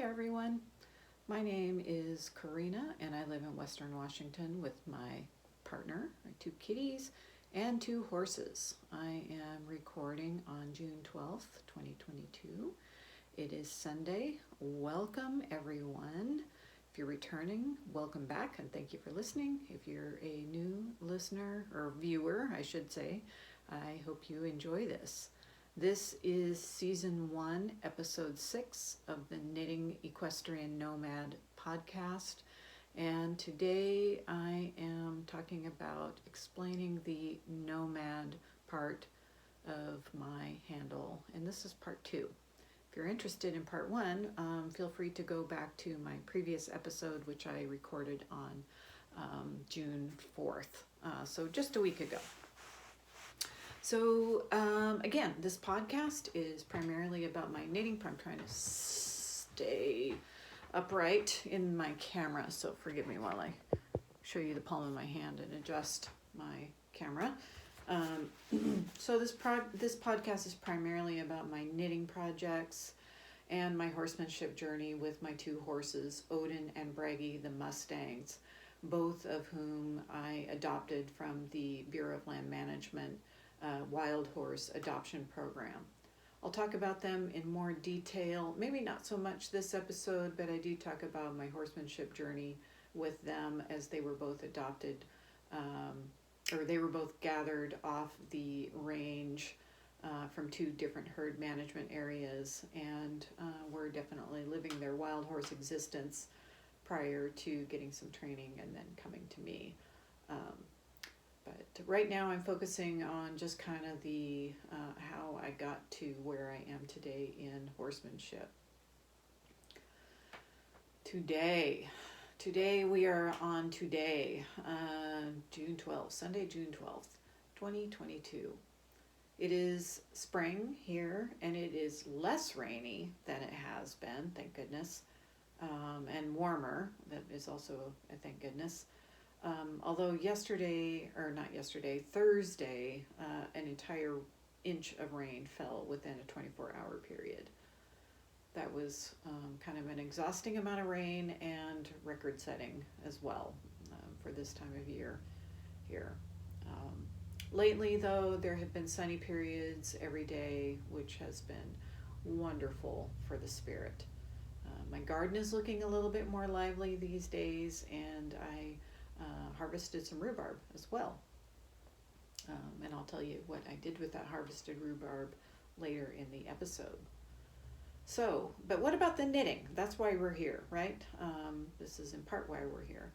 everyone. My name is Karina and I live in Western Washington with my partner, my two kitties, and two horses. I am recording on June 12th, 2022. It is Sunday. Welcome everyone. If you're returning, welcome back and thank you for listening. If you're a new listener or viewer, I should say, I hope you enjoy this. This is Season 1, Episode 6 of the Knitting Equestrian Nomad podcast. And today I am talking about explaining the Nomad part of my handle. And this is part 2. If you're interested in part 1, feel free to go back to my previous episode, which I recorded on June 4th. So just a week ago. So again, this podcast is primarily about my knitting. I'm trying to stay upright in my camera, so forgive me while I show you the palm of my hand and adjust my camera. So this podcast is primarily about my knitting projects and my horsemanship journey with my two horses, Odin and Bragi, the Mustangs, both of whom I adopted from the Bureau of Land Management wild horse adoption program. I'll talk about them in more detail, maybe not so much this episode, but I do talk about my horsemanship journey with them as they were both adopted, or they were both gathered off the range from two different herd management areas, and were definitely living their wild horse existence prior to getting some training and then coming to me. But right now I'm focusing on just kind of the how I got to where I am today in horsemanship. Today we are on June 12th, Sunday, June 12th, 2022. It is spring here and it is less rainy than it has been, thank goodness, and warmer. That is also a thank goodness. Although Thursday, an entire inch of rain fell within a 24-hour period. That was kind of an exhausting amount of rain and record-setting as well for this time of year here. Lately, though, there have been sunny periods every day, which has been wonderful for the spirit. My garden is looking a little bit more lively these days, and I harvested some rhubarb as well. And I'll tell you what I did with that harvested rhubarb later in the episode. So, but what about the knitting? That's why we're here, right? This is in part why we're here.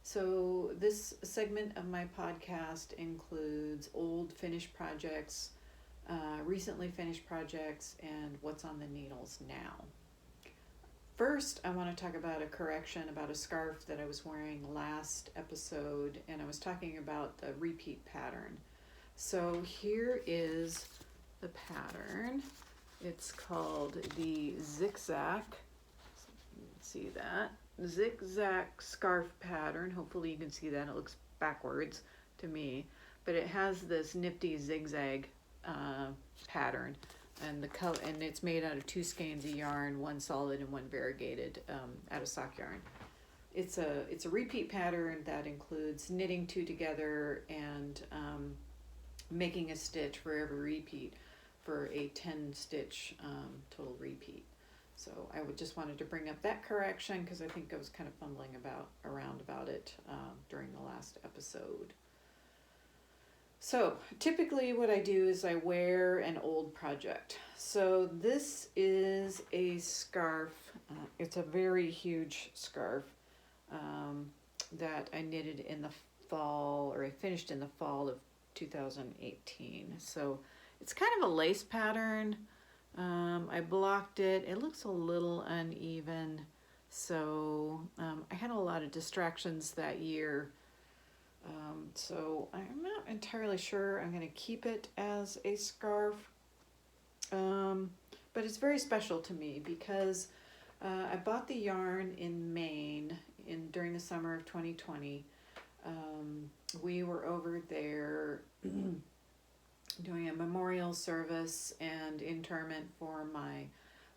So this segment of my podcast includes old finished projects, recently finished projects, and what's on the needles now. First, I want to talk about a correction about a scarf that I was wearing last episode, and I was talking about the repeat pattern. So here is the pattern. It's called the ZickZack. See that? ZickZack scarf pattern. Hopefully you can see that. It looks backwards to me, but it has this nifty zigzag pattern. And it's made out of 2 skeins of yarn, one solid and one variegated, out of sock yarn. It's a repeat pattern that includes knitting 2 together and making a stitch for every repeat for a 10-stitch total repeat. So I just wanted to bring up that correction because I think I was kind of fumbling around about it during the last episode. So typically what I do is I wear an old project. So this is a scarf. It's a very huge scarf that I knitted in the fall, or I finished in the fall of 2018. So it's kind of a lace pattern. I blocked it. It looks a little uneven. So I had a lot of distractions that year. So I'm not entirely sure I'm going to keep it as a scarf, but it's very special to me because I bought the yarn in Maine during the summer of 2020. We were over there doing a memorial service and interment for my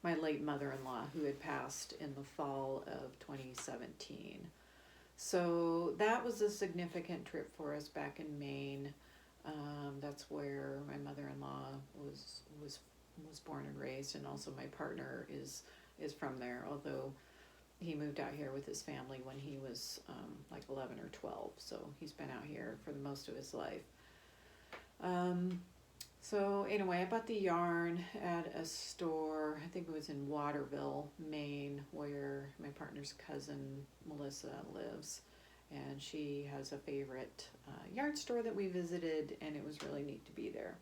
my late mother-in-law, who had passed in the fall of 2017. So that was a significant trip for us back in Maine. That's where my mother-in-law was born and raised, and also my partner is from there, although he moved out here with his family when he was like 11 or 12, so he's been out here for the most of his life. So anyway, I bought the yarn at a store, I think it was in Waterville, Maine, where my partner's cousin Melissa lives, and she has a favorite yarn store that we visited, and it was really neat to be there.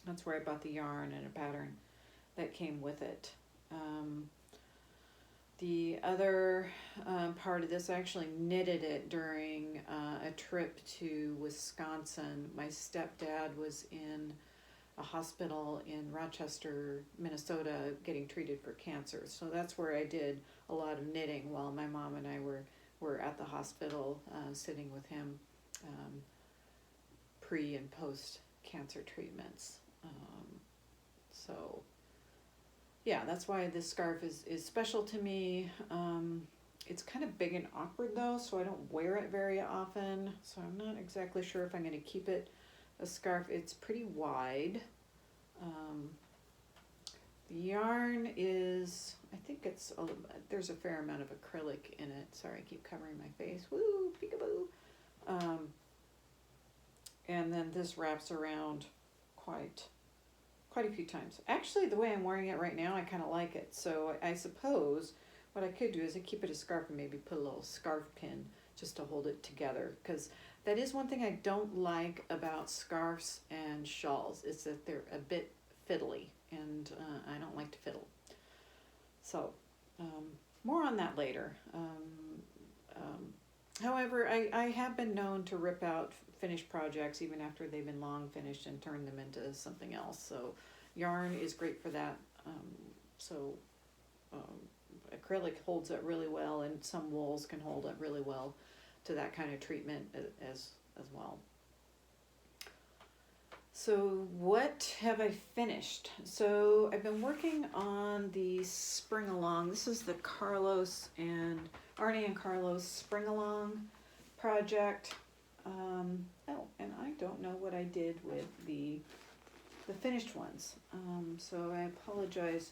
That's where I bought the yarn and a pattern that came with it. The other part of this, I actually knitted it during a trip to Wisconsin. My stepdad was in a hospital in Rochester, Minnesota, getting treated for cancer. So that's where I did a lot of knitting while my mom and I were at the hospital sitting with him pre and post cancer treatments. So yeah, that's why this scarf is special to me. It's kind of big and awkward though, so I don't wear it very often. So I'm not exactly sure if I'm going to keep it a scarf. It's pretty wide. The yarn is, I think there's a fair amount of acrylic in it. Sorry, I keep covering my face. Woo, peekaboo. And then this wraps around quite a few times. Actually, the way I'm wearing it right now, I kind of like it. So I suppose what I could do is I keep it a scarf and maybe put a little scarf pin just to hold it together, because that is one thing I don't like about scarves and shawls, is that they're a bit fiddly, and I don't like to fiddle. So more on that later. However, I have been known to rip out finished projects even after they've been long finished and turn them into something else. So yarn is great for that. Acrylic holds up really well, and some wools can hold up really well to that kind of treatment as well. So what have I finished? So I've been working on the Spring Along. This is the Carlos and Arnie and Carlos Spring Along project. And I don't know what I did with the finished ones. So I apologize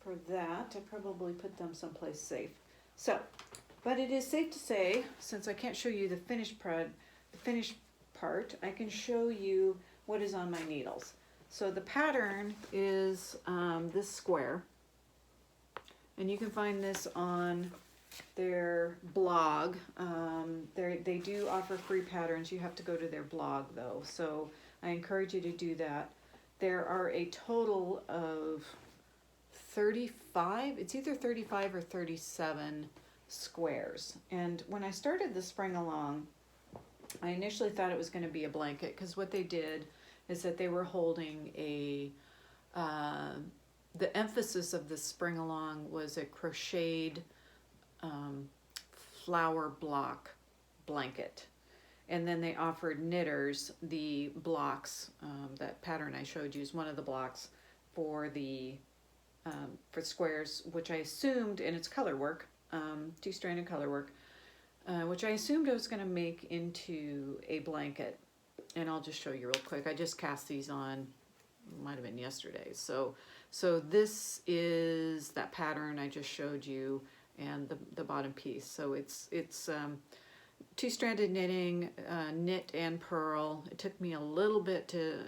for that. I probably put them someplace safe. So, but it is safe to say, since I can't show you the finished part, I can show you what is on my needles. So the pattern is this square, and you can find this on their blog. They do offer free patterns. You have to go to their blog though, so I encourage you to do that. There are a total of 35, it's either 35 or 37 squares. And when I started the Spring Along, I initially thought it was going to be a blanket, because what they did is that they were holding the emphasis of the Spring Along was a crocheted flower block blanket. And then they offered knitters the blocks, that pattern I showed you is one of the blocks for the for squares, which I assumed, and it's color work, two-stranded color work, which I assumed I was going to make into a blanket. And I'll just show you real quick. I just cast these on, might have been yesterday. So this is that pattern I just showed you, and the bottom piece. So it's two-stranded knitting, knit and purl. It took me a little bit to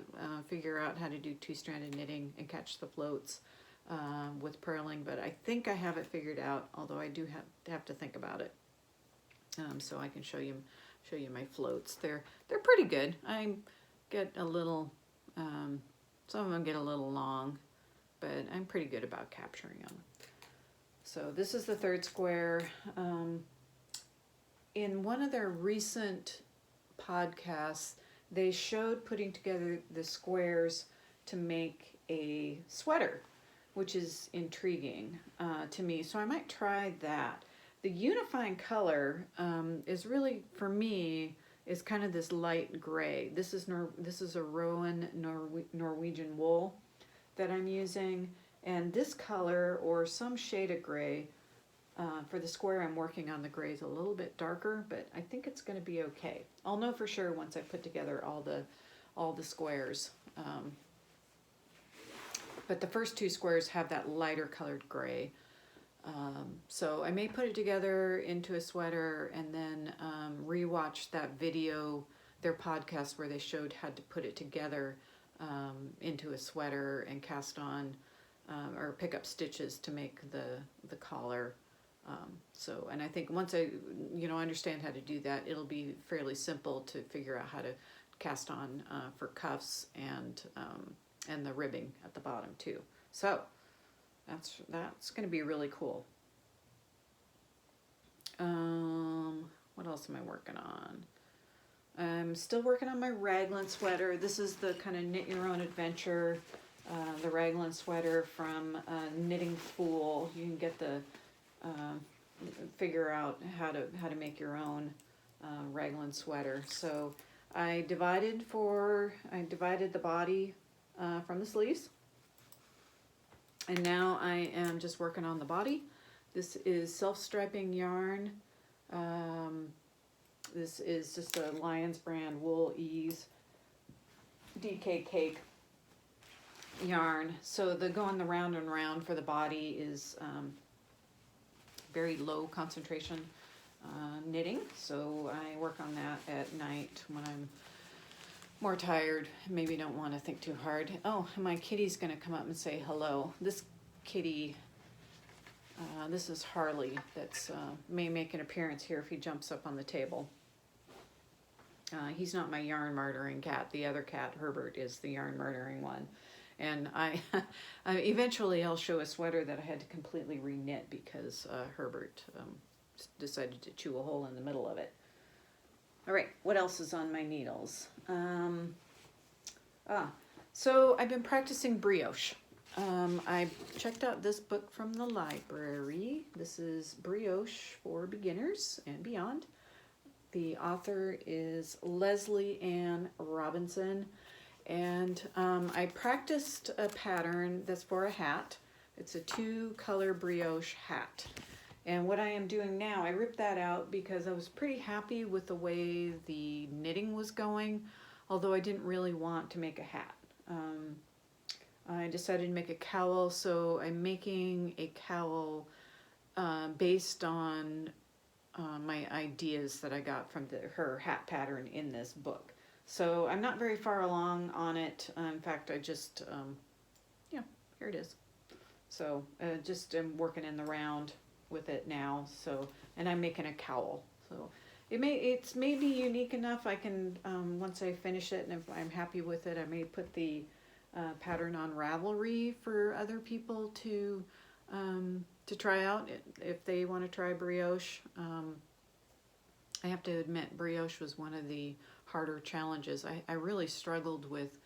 figure out how to do two-stranded knitting and catch the floats with purling, but I think I have it figured out, although I do have to think about it. So I can show you my floats. They're pretty good. I get a little, some of them get a little long, but I'm pretty good about capturing them. So this is the third square. In one of their recent podcasts, they showed putting together the squares to make a sweater, which is intriguing to me. So I might try that. The unifying color is really, for me, is kind of this light gray. This is a Rowan Norwegian wool that I'm using, And this color, or some shade of gray, for the square I'm working on, the gray is a little bit darker, but I think it's going to be okay. I'll know for sure once I put together all the squares. But the first two squares have that lighter colored gray. So I may put it together into a sweater and then rewatch that video, their podcast where they showed how to put it together into a sweater and cast on or pick up stitches to make the collar. And I think once I understand how to do that, it'll be fairly simple to figure out how to cast on for cuffs and the ribbing at the bottom too. So that's going to be really cool. What else am I working on? I'm still working on my raglan sweater. This is the kind of knit your own adventure, the raglan sweater from Knitting Fool. You can get the figure out how to make your own raglan sweater. So I divided the body from the sleeves, and now I am just working on the body. This is self-striping yarn. This is just a Lions brand Wool Ease DK Cake yarn. So the going the round and round for the body is very low concentration knitting. So I work on that at night when I'm more tired, maybe don't want to think too hard. Oh, my kitty's going to come up and say hello. This kitty, this is Harley, that's may make an appearance here if he jumps up on the table. He's not my yarn murdering cat. The other cat, Herbert, is the yarn murdering one. And I eventually I'll show a sweater that I had to completely re-knit because Herbert decided to chew a hole in the middle of it. All right, what else is on my needles? So I've been practicing brioche. I checked out this book from the library. This is Brioche for Beginners and Beyond. The author is Leslie Ann Robinson. And I practiced a pattern that's for a hat. It's a 2-color brioche hat. And what I am doing now, I ripped that out because I was pretty happy with the way the knitting was going, although I didn't really want to make a hat. I decided to make a cowl, so I'm making a cowl based on my ideas that I got from her hat pattern in this book. So I'm not very far along on it. In fact, I just, here it is. So just am working in the round with it now. So, and I'm making a cowl. So it's maybe unique enough. I can, once I finish it and if I'm happy with it, I may put the pattern on Ravelry for other people to try out if they want to try brioche. I have to admit, brioche was one of the harder challenges. I really struggled with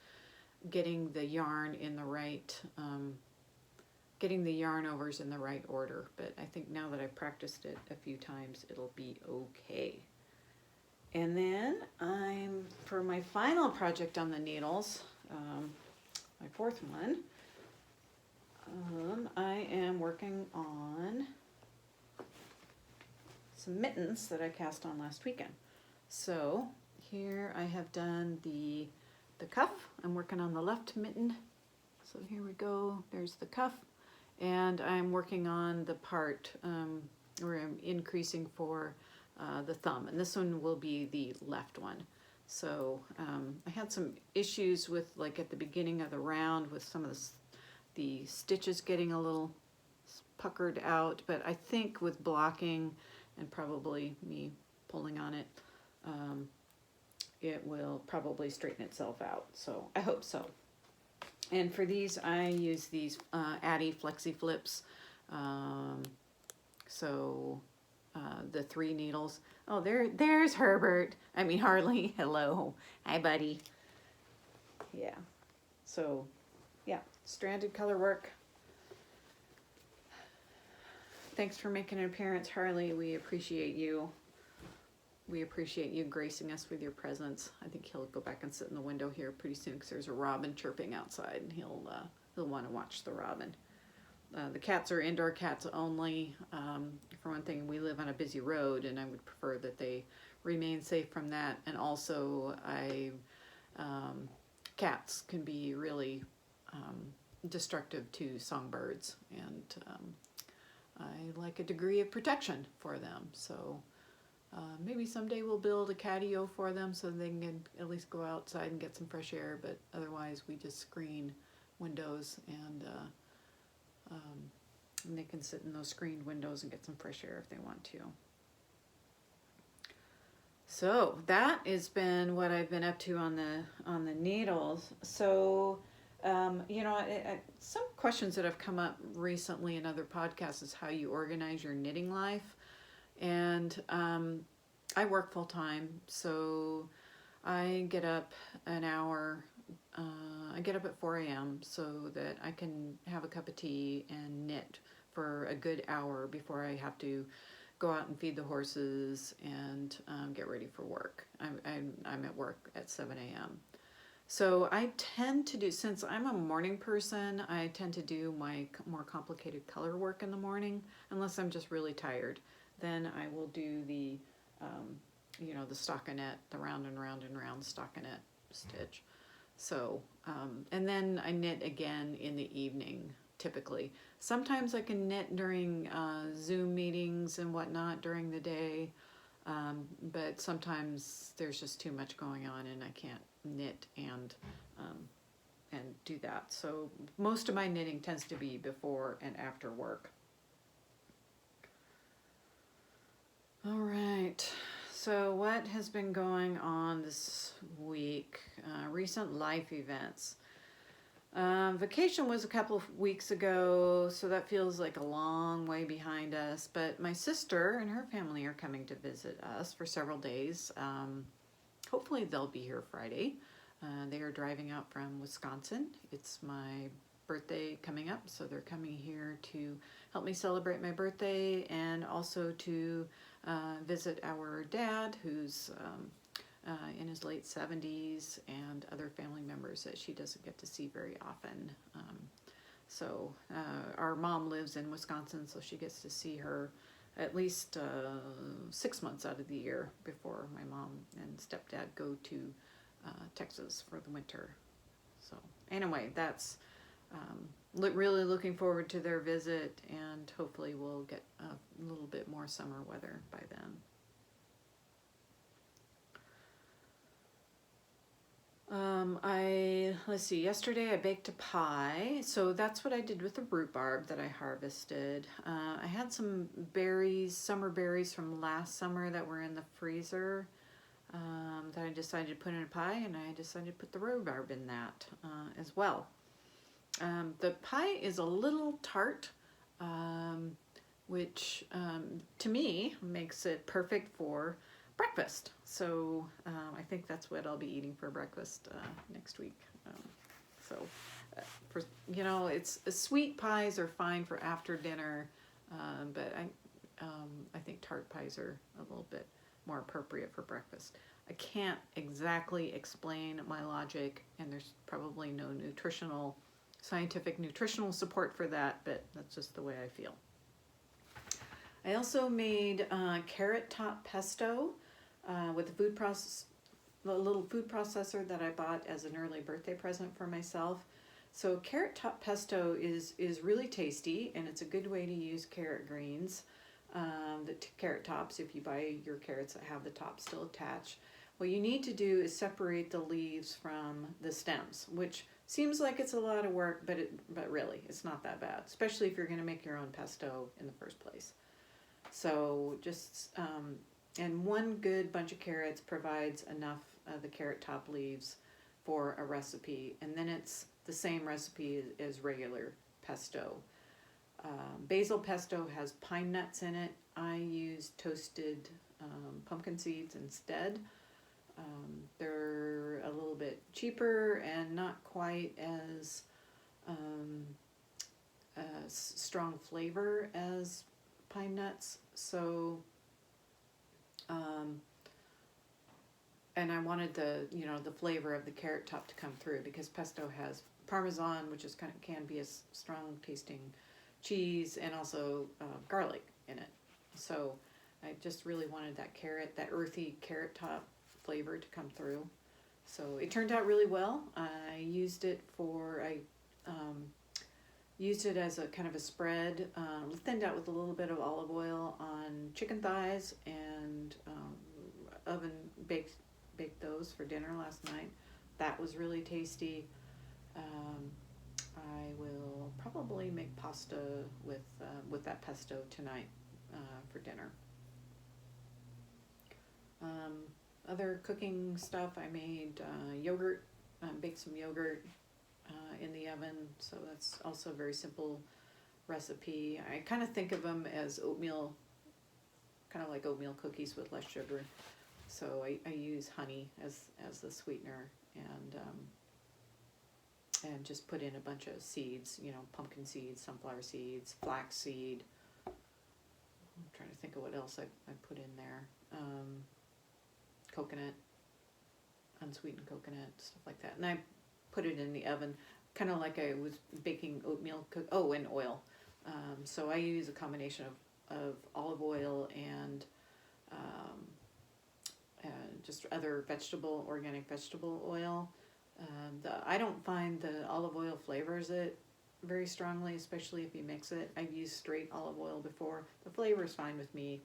getting the yarn in the right, getting the yarn overs in the right order, but I think now that I've practiced it a few times, it'll be okay. And then for my final project on the needles, my fourth one, I am working on some mittens that I cast on last weekend. So here I have done the cuff. I'm working on the left mitten. So here we go. There's the cuff. And I'm working on the part where I'm increasing for the thumb. And this one will be the left one. So I had some issues with, like at the beginning of the round, with some of the stitches getting a little puckered out. But I think with blocking and probably me pulling on it, it will probably straighten itself out. So I hope so. And for these, I use these Addy Flexi Flips. The 3 needles. Oh, there's Herbert. I mean, Harley. Hello. Hi, buddy. Yeah. So, yeah, stranded color work. Thanks for making an appearance, Harley. We appreciate you. We appreciate you gracing us with your presence. I think he'll go back and sit in the window here pretty soon because there's a robin chirping outside, and he'll want to watch the robin. The cats are indoor cats only. For one thing, we live on a busy road, and I would prefer that they remain safe from that. And also, cats can be really destructive to songbirds, and I like a degree of protection for them. So maybe someday we'll build a catio for them so they can at least go outside and get some fresh air. But otherwise, we just screen windows, and they can sit in those screened windows and get some fresh air if they want to. So that has been what I've been up to on the needles. So, some questions that have come up recently in other podcasts is how you organize your knitting life. And I work full time, so I get up an hour. I get up at 4 a.m. so that I can have a cup of tea and knit for a good hour before I have to go out and feed the horses and get ready for work. I'm at work at 7 a.m. So I tend to do, since I'm a morning person, I tend to do my more complicated color work in the morning, unless I'm just really tired. Then I will do the stockinette, the round and round and round stockinette stitch. So, and then I knit again in the evening, typically. Sometimes I can knit during Zoom meetings and whatnot during the day, but sometimes there's just too much going on and I can't knit and do that. So most of my knitting tends to be before and after work. All right. So what has been going on this week? Recent life events. Vacation was a couple of weeks ago, so that feels like a long way behind us. But my sister and her family are coming to visit us for several days. Hopefully they'll be here Friday. They are driving out from Wisconsin. It's my birthday coming up, so they're coming here to help me celebrate my birthday and also to visit our dad, who's in his late 70s, and other family members that she doesn't get to see very often. So our mom lives in Wisconsin, so she gets to see her at least 6 months out of the year before my mom and stepdad go to Texas for the winter. So anyway, that's really looking forward to their visit, and hopefully we'll get a little bit more summer weather by then. Let's see, yesterday I baked a pie, so that's what I did with the rhubarb that I harvested. I had some berries, summer berries from last summer that were in the freezer that I decided to put in a pie, and I decided to put the rhubarb in that as well. The pie is a little tart, which to me makes it perfect for breakfast. So I think that's what I'll be eating for breakfast next week. It's sweet pies are fine for after dinner, but I think tart pies are a little bit more appropriate for breakfast. I can't exactly explain my logic, and there's probably no scientific nutritional support for that, but that's just the way I feel. I also made carrot top pesto with a little food processor that I bought as an early birthday present for myself. So carrot top pesto is really tasty, and it's a good way to use carrot greens, the carrot tops, if you buy your carrots that have the top still attached. What you need to do is separate the leaves from the stems, which seems like it's a lot of work, but really it's not that bad, especially if you're going to make your own pesto in the first place. So just and one good bunch of carrots provides enough of the carrot top leaves for a recipe, and then it's the same recipe as regular pesto. Basil pesto has pine nuts in it. I use toasted pumpkin seeds instead. They're a little bit cheaper and not quite as strong flavor as pine nuts. So, and I wanted the flavor of the carrot top to come through, because pesto has Parmesan, which can be a strong tasting cheese, and also garlic in it. So I just really wanted that carrot, that earthy carrot top flavor to come through. So it turned out really well. I used it used it as a kind of a spread, thinned out with a little bit of olive oil on chicken thighs, and oven baked those for dinner last night. That was really tasty. I will probably make pasta with that pesto tonight for dinner. Other cooking stuff, I made yogurt, baked some yogurt in the oven, so that's also a very simple recipe. I kind of think of them as oatmeal, kind of like oatmeal cookies with less sugar. So I use honey as the sweetener, and just put in a bunch of seeds, pumpkin seeds, sunflower seeds, flax seed. I'm trying to think of what else I put in there. Coconut, unsweetened coconut, stuff like that. And I put it in the oven, kind of like I was baking oatmeal. And oil. So I use a combination of olive oil and just other organic vegetable oil. I don't find the olive oil flavors it very strongly, especially if you mix it. I've used straight olive oil before. The flavor is fine with me.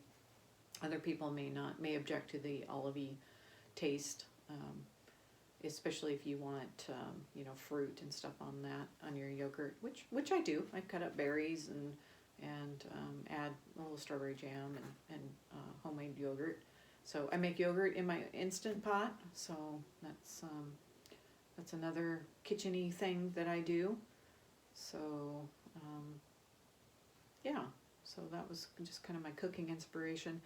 Other people may object to the olivey taste, especially if you want fruit and stuff on your yogurt, which I do. I cut up berries and add a little strawberry jam and homemade yogurt. So I make yogurt in my Instant Pot. So that's another kitchen-y thing that I do. So yeah. So that was just kind of my cooking inspiration.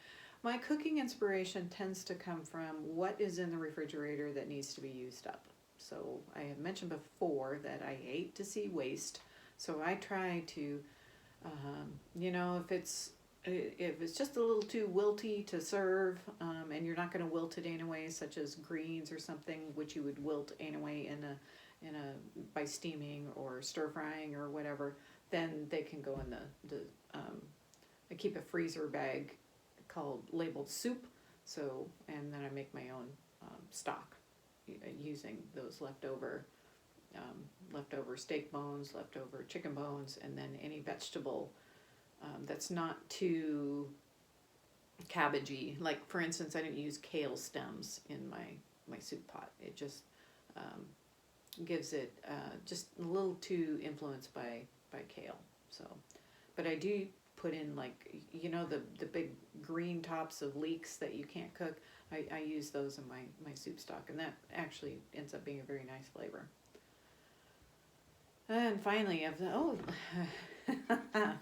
My cooking inspiration tends to come from what is in the refrigerator that needs to be used up. So I have mentioned before that I hate to see waste. So I try to, if it's just a little too wilty to serve, and you're not going to wilt it anyway, such as greens or something, which you would wilt anyway by steaming or stir frying or whatever, then they can go in the I keep a freezer bag labeled soup, and then I make my own stock using those leftover steak bones, leftover chicken bones, and then any vegetable that's not too cabbagey. Like, for instance, I didn't use kale stems in my soup pot. It just gives it just a little too influenced by kale. So, but I do put in the big green tops of leeks that you can't cook. I use those in my soup stock, and that actually ends up being a very nice flavor. And finally,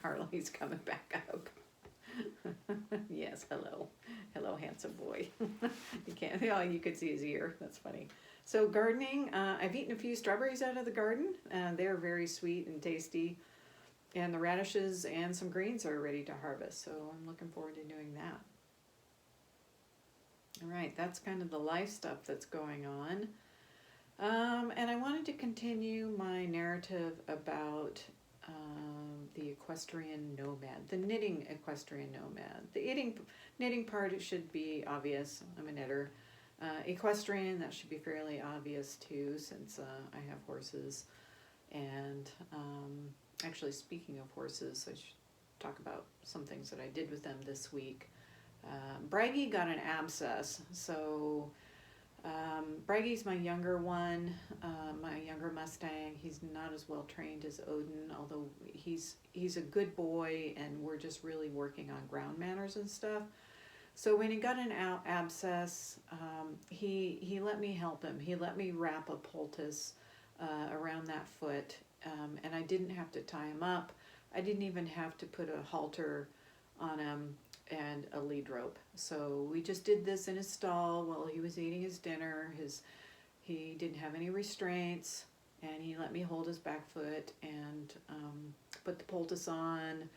Harley's coming back up. Yes, hello, handsome boy. You could see his ear. That's funny. So gardening, I've eaten a few strawberries out of the garden. They're very sweet and tasty. And the radishes and some greens are ready to harvest, so I'm looking forward to doing that. All right, that's kind of the life stuff that's going on. And I wanted to continue my narrative about the equestrian nomad, the knitting equestrian nomad. The knitting part, it should be obvious. I'm a knitter. Equestrian, that should be fairly obvious too, since I have horses. And actually, speaking of horses, I should talk about some things that I did with them this week. Bragi got an abscess, so Bragi's my younger one, my younger Mustang. He's not as well trained as Odin, although he's a good boy, and we're just really working on ground manners and stuff. So when he got an abscess, he let me help him. He let me wrap a poultice around that foot, and I didn't have to tie him up. I didn't even have to put a halter on him and a lead rope. So we just did this in his stall while he was eating his dinner. He didn't have any restraints, and he let me hold his back foot and put the poultice on,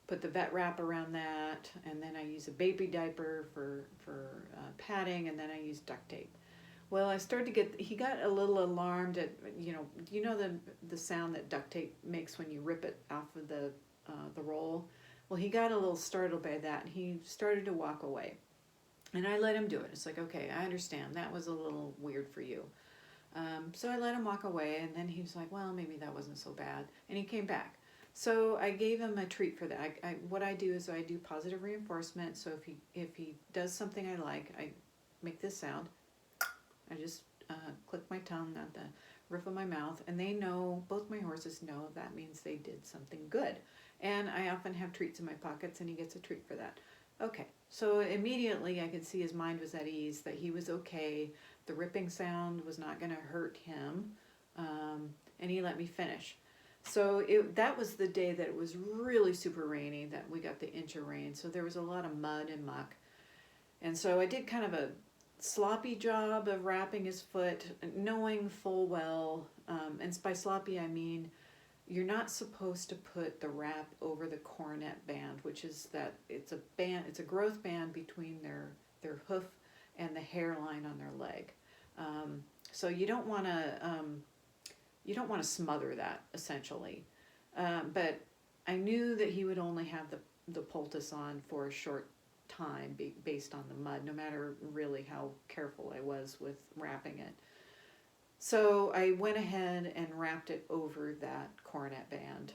put the vet wrap around that, and then I use a baby diaper for padding, and then I use duct tape. Well, he got a little alarmed at, the sound that duct tape makes when you rip it off of the the roll. Well, he got a little startled by that, and he started to walk away. And I let him do it. It's like, okay, I understand. That was a little weird for you. So I let him walk away, and then he was like, well, maybe that wasn't so bad. And he came back. So I gave him a treat for that. What I do is I do positive reinforcement. So if he does something I like, I make this sound. I just click my tongue at the roof of my mouth, and they know, both my horses know, that means they did something good. And I often have treats in my pockets, and he gets a treat for that. Okay, so immediately I could see his mind was at ease, that he was okay. The ripping sound was not going to hurt him, and he let me finish. So that was the day that it was really super rainy, that we got the inch of rain. So there was a lot of mud and muck. And so I did kind of a sloppy job of wrapping his foot, knowing full well, and by sloppy I mean you're not supposed to put the wrap over the coronet band, which is that it's a growth band between their hoof and the hairline on their leg. So you don't want to smother that, essentially. But I knew that he would only have the poultice on for a short time based on the mud, no matter really how careful I was with wrapping it. So I went ahead and wrapped it over that coronet band,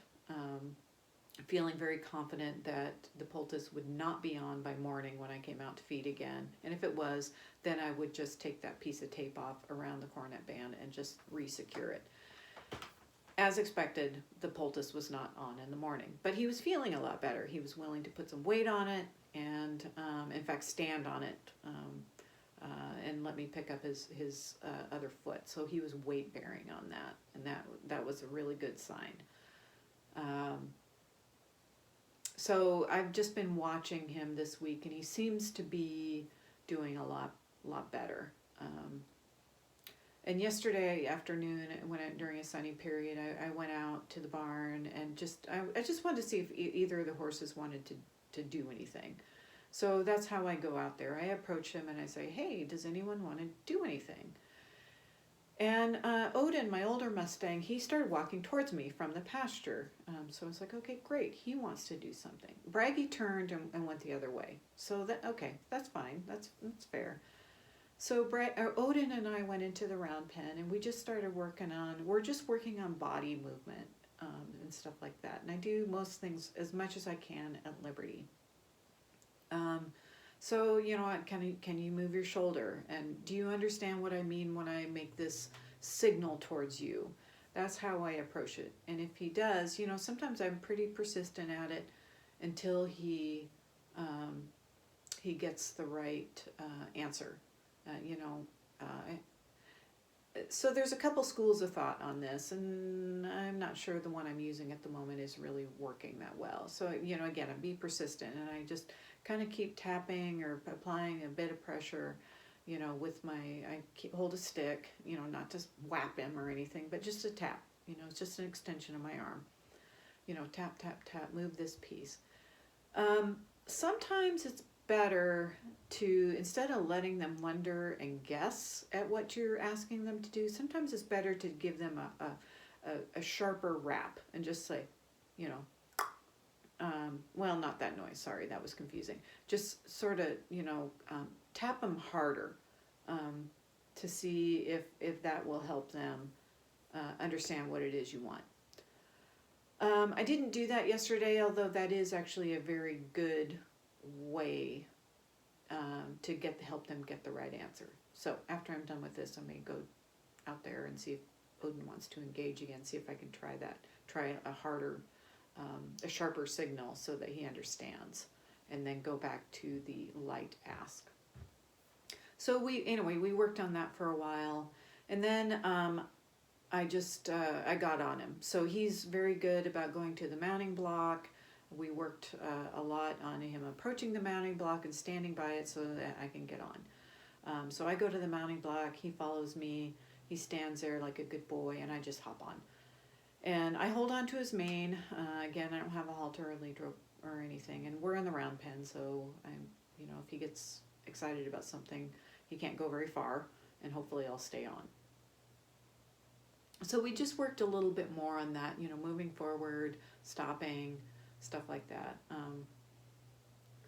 feeling very confident that the poultice would not be on by morning when I came out to feed again. And if it was, then I would just take that piece of tape off around the coronet band and just re-secure it. As expected, the poultice was not on in the morning, but he was feeling a lot better. He was willing to put some weight on it and, in fact, stand on it and let me pick up his other foot. So he was weight bearing on that, and that was a really good sign. So I've just been watching him this week, and he seems to be doing a lot better. And yesterday afternoon, during a sunny period, I went out to the barn and I just wanted to see if either of the horses wanted to do anything. So that's how I go out there. I approach him and I say, hey, does anyone want to do anything? And Odin, my older Mustang, he started walking towards me from the pasture. So I was like, okay, great. He wants to do something. Bragi turned and went the other way. So that's fine. That's fair. So Odin and I went into the round pen, and we just started working on body movement and stuff like that. And I do most things as much as I can at liberty. So, can you move your shoulder? And do you understand what I mean when I make this signal towards you? That's how I approach it. And if he does, sometimes I'm pretty persistent at it until he gets the right answer. So there's a couple schools of thought on this, and I'm not sure the one I'm using at the moment is really working that well. So, again, I be persistent, and I just kind of keep tapping or applying a bit of pressure, with I hold a stick, not to whap him or anything, but just a tap, it's just an extension of my arm, tap, tap, tap, move this piece. Sometimes it's better to, instead of letting them wonder and guess at what you're asking them to do, sometimes it's better to give them a sharper rap and just say, well, not that noise, sorry, that was confusing. Just sort of, tap them harder to see if that will help them understand what it is you want. I didn't do that yesterday, although that is actually a very good way to help them get the right answer. So after I'm done with this, I may go out there and see if Odin wants to engage again, see if I can try a harder, a sharper signal so that he understands, and then go back to the light ask. So we worked on that for a while, and then I got on him. So he's very good about going to the mounting block. We worked a lot on him approaching the mounting block and standing by it so that I can get on. So I go to the mounting block, he follows me, he stands there like a good boy, and I just hop on. And I hold on to his mane. Again, I don't have a halter or lead rope or anything, and we're in the round pen, so if he gets excited about something, he can't go very far, and hopefully I'll stay on. So we just worked a little bit more on that, moving forward, stopping, stuff like that.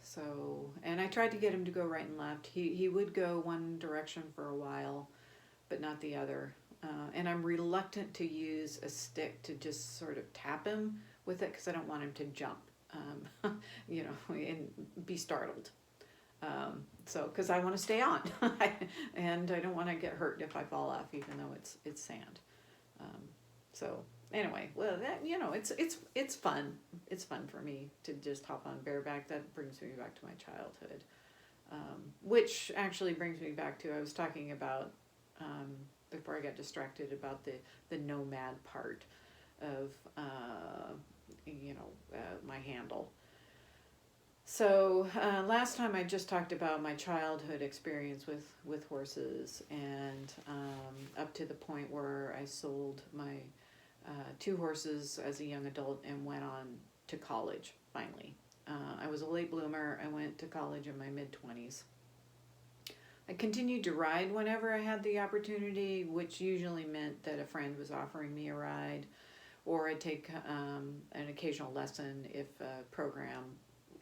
So, and I tried to get him to go right and left. He would go one direction for a while, but not the other. And I'm reluctant to use a stick to just sort of tap him with it because I don't want him to jump, you know, and be startled. So, because I want to stay on, and I don't want to get hurt if I fall off, even though it's sand. So anyway, well, that, you know, it's fun. It's fun for me to just hop on bareback. That brings me back to my childhood, which actually brings me back to, I was talking about, before I got distracted, about the nomad part of, my handle. So last time I just talked about my childhood experience with horses, and up to the point where I sold my 2 horses as a young adult and went on to college finally. I was a late bloomer. I went to college in my mid-20s. I continued to ride whenever I had the opportunity, which usually meant that a friend was offering me a ride, or I'd take an occasional lesson if a program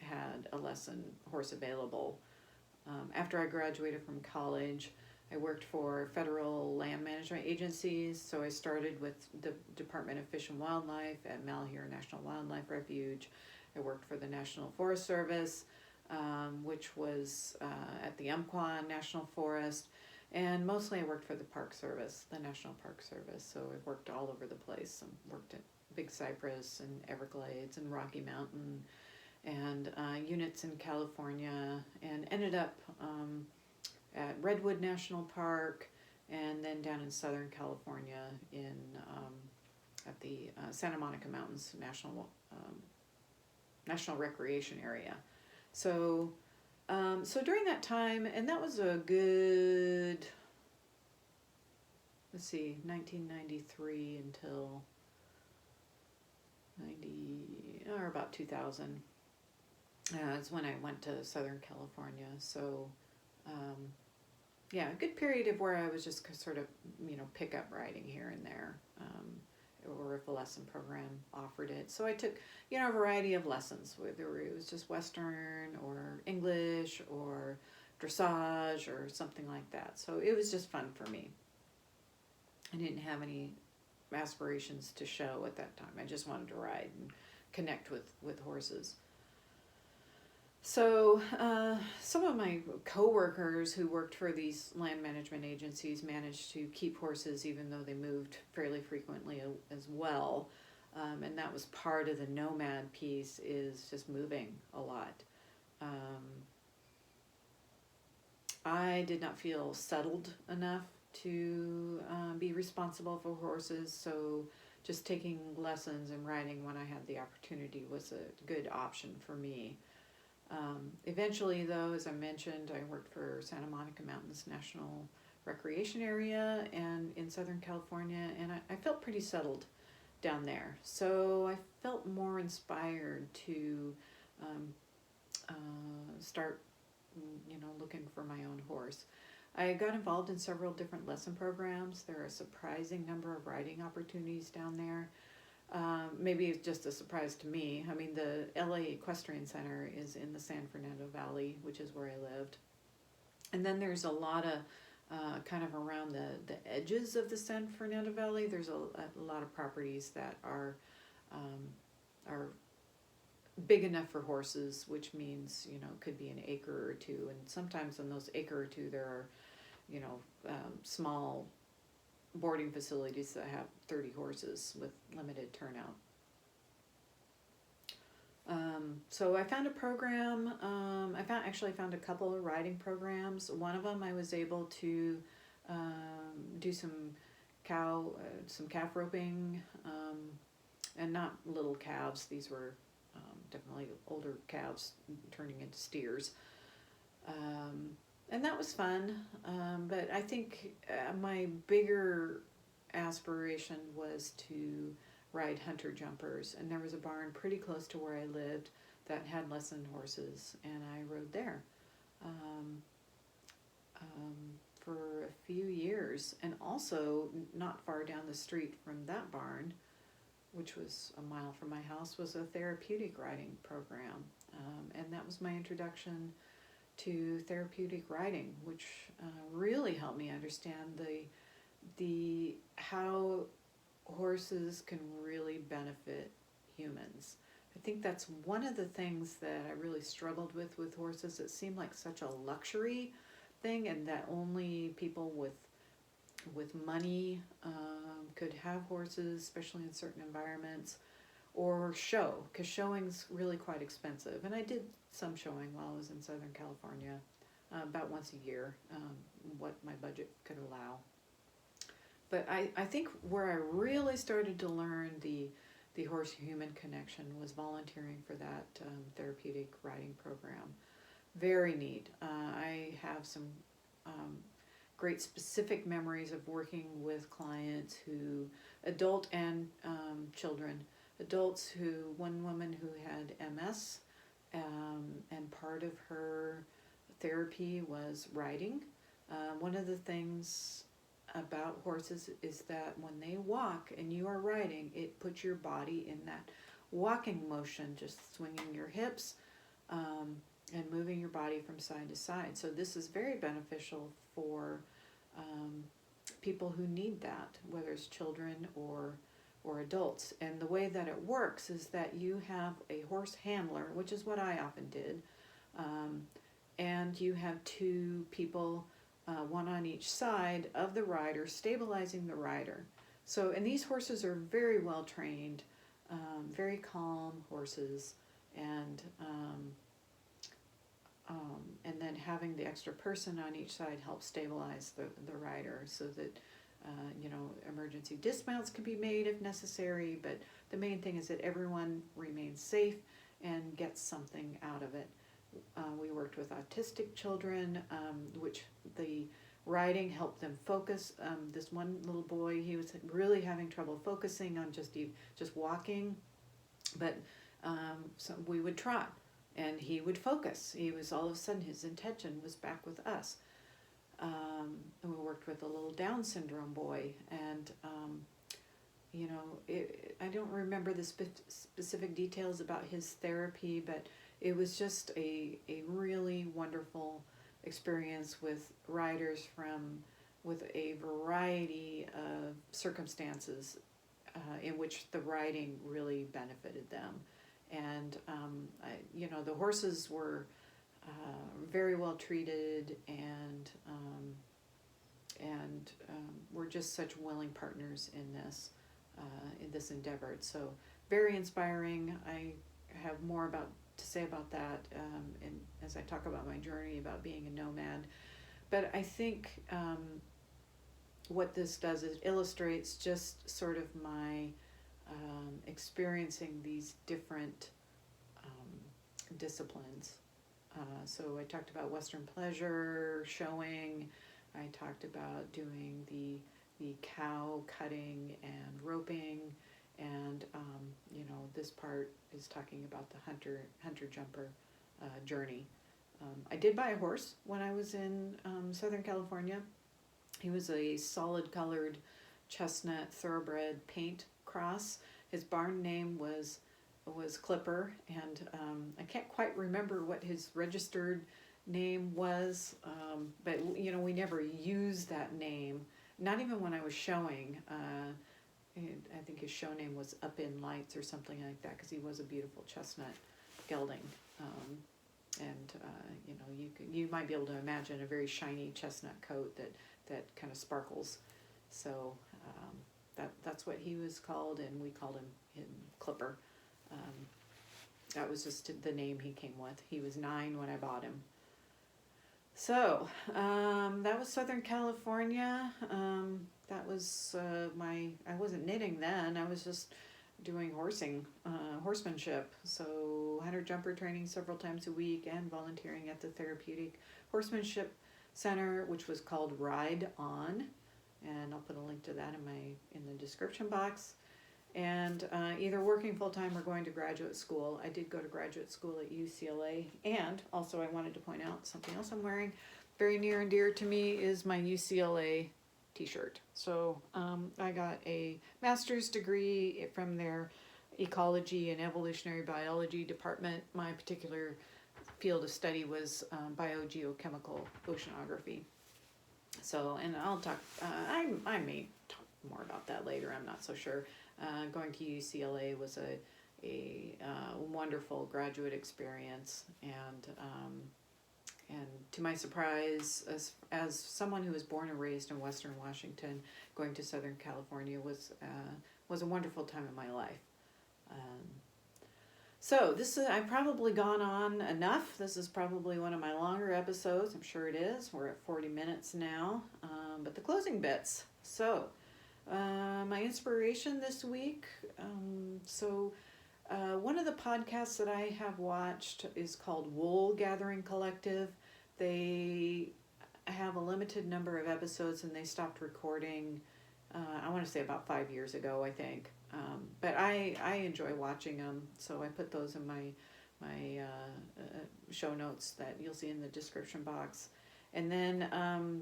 had a lesson horse available. After I graduated from college, I worked for federal land management agencies. So I started with the Department of Fish and Wildlife at Malheur National Wildlife Refuge. I worked for the National Forest Service, which was at the Umpqua National Forest. And mostly I worked for the Park Service, the National Park Service. So I worked all over the place. I worked at Big Cypress and Everglades and Rocky Mountain, and units in California, and ended up at Redwood National Park, and then down in Southern California at the Santa Monica Mountains National Recreation Area. So during that time, and that was a good, 1993 until about 2000. It's when I went to Southern California. So, a good period of where I was just sort of, pick-up riding here and there, or if a lesson program offered it. So I took, a variety of lessons, whether it was just Western or English or dressage or something like that. So it was just fun for me. I didn't have any aspirations to show at that time. I just wanted to ride and connect with horses. So some of my coworkers who worked for these land management agencies managed to keep horses even though they moved fairly frequently as well. And that was part of the nomad piece, is just moving a lot. I did not feel settled enough to be responsible for horses, so just taking lessons and riding when I had the opportunity was a good option for me. Eventually, though, as I mentioned, I worked for Santa Monica Mountains National Recreation Area and in Southern California, and I felt pretty settled down there. So I felt more inspired to start, looking for my own horse. I got involved in several different lesson programs. There are a surprising number of riding opportunities down there. Maybe it's just a surprise to me. I mean, the LA Equestrian Center is in the San Fernando Valley, which is where I lived. And then there's a lot of kind of around the edges of the San Fernando Valley. There's a lot of properties that are big enough for horses, which means, could be an acre or two. And sometimes in those acre or two, there are, small boarding facilities that have 30 horses with limited turnout. So I found a program. I found a couple of riding programs. One of them I was able to do some calf roping, and not little calves. These were definitely older calves turning into steers. And that was fun, but I think my bigger aspiration was to ride hunter jumpers, and there was a barn pretty close to where I lived that had lesson horses, and I rode there for a few years. And also, not far down the street from that barn which was a mile from my house, was a therapeutic riding program. And that was my introduction to therapeutic riding, which really helped me understand the how horses can really benefit humans. I think that's one of the things that I really struggled with horses. It seemed like such a luxury thing, and that only people with money could have horses, especially in certain environments, or show, because showing's really quite expensive. And I did some showing while I was in Southern California, about once a year, what my budget could allow. But I think where I really started to learn the horse-human connection was volunteering for that therapeutic riding program. Very neat. I have some great specific memories of working with clients who, adult and children, adults one woman who had MS, and part of her therapy was riding. One of the things about horses is that when they walk and you are riding, it puts your body in that walking motion, just swinging your hips and moving your body from side to side. So this is very beneficial for people who need that, whether it's children or adults. And the way that it works is that you have a horse handler, which is what I often did, and you have two people, one on each side of the rider, stabilizing the rider. So, and these horses are very well trained, very calm horses, and then having the extra person on each side helps stabilize the rider, so that emergency dismounts can be made if necessary. But the main thing is that everyone remains safe and gets something out of it. We worked with autistic children, which the riding helped them focus. This one little boy, he was really having trouble focusing on just walking, but so we would trot, and he would focus. He was, all of a sudden, his intention was back with us. And we worked with a little Down syndrome boy, and I don't remember the specific details about his therapy, but it was just a really wonderful experience with riders with a variety of circumstances in which the riding really benefited them. And the horses were very well treated, and were just such willing partners in this endeavor. So very inspiring. I have more to say about that, and as I talk about my journey about being a nomad. But I think what this does is illustrates just sort of my experiencing these different disciplines. So I talked about Western pleasure, showing. I talked about doing the cow cutting and roping, and this part is talking about the hunter jumper journey. I did buy a horse when I was in Southern California. He was a solid colored chestnut thoroughbred paint cross. His barn name was Clipper, and I can't quite remember what his registered name was, but we never used that name, not even when I was showing. I think his show name was Up in Lights or something like that, because he was a beautiful chestnut gelding, and you might be able to imagine a very shiny chestnut coat that kind of sparkles. So that's what he was called, and we called him Clipper. That was just the name he came with. He was 9 when I bought him. So that was Southern California. That was I wasn't knitting then. I was just doing horsemanship. So hunter jumper training several times a week, and volunteering at the Therapeutic Horsemanship Center, which was called Ride On, and I'll put a link to that in the description box. And either working full-time or going to graduate school. I did go to graduate school at UCLA, and also I wanted to point out something else I'm wearing. Very near and dear to me is my UCLA t-shirt. So I got a master's degree from their ecology and evolutionary biology department. My particular field of study was biogeochemical oceanography. So, and I'll talk, I may talk more about that later, I'm not so sure. Going to UCLA was a wonderful graduate experience, and to my surprise, as someone who was born and raised in Western Washington, going to Southern California was a wonderful time in my life. So I've probably gone on enough. This is probably one of my longer episodes. I'm sure it is. We're at 40 minutes now. But the closing bits. So my inspiration this week. One of the podcasts that I have watched is called Wool Gathering Collective. They have a limited number of episodes, and they stopped recording, I want to say about 5 years ago, I think. But I enjoy watching them, so I put those in my show notes that you'll see in the description box. And then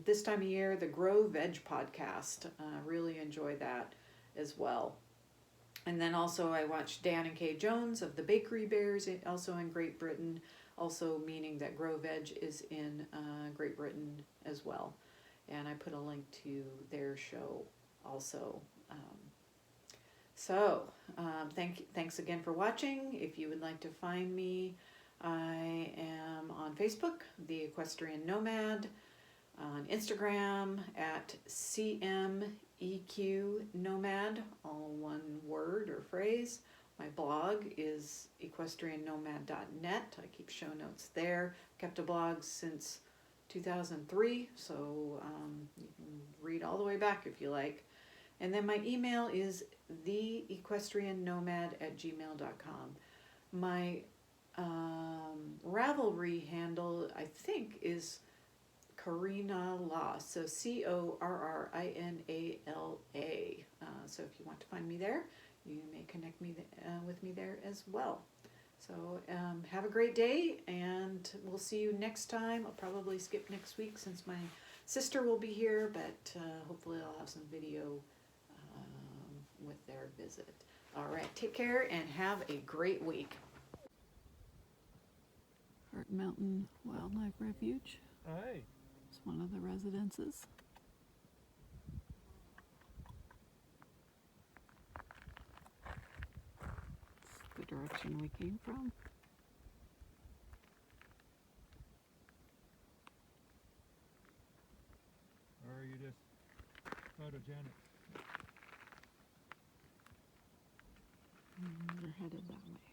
this time of year, the Grow Veg podcast, really enjoy that as well. And then also I watched Dan and Kay Jones of the Bakery Bears, also in Great Britain, also meaning that Grow Veg is in Great Britain as well. And I put a link to their show also. Thanks again for watching. If you would like to find me, I am on Facebook, The Equestrian Nomad, on Instagram at CMEQ Nomad, all one word or phrase. My blog is equestriannomad.net. I keep show notes there. Kept a blog since 2003, so you can read all the way back if you like. And then my email is theequestriannomad@gmail.com. My Ravelry handle, I think, is Corrina Law, so CORRINALA. So if you want to find me there, you may connect with me there as well. So have a great day, and we'll see you next time. I'll probably skip next week since my sister will be here, but hopefully I'll have some video with their visit. All right, take care and have a great week. Heart Mountain Wildlife Refuge. Hi. It's one of the residences. It's the direction we came from. Or are you just photogenic? We're headed that way.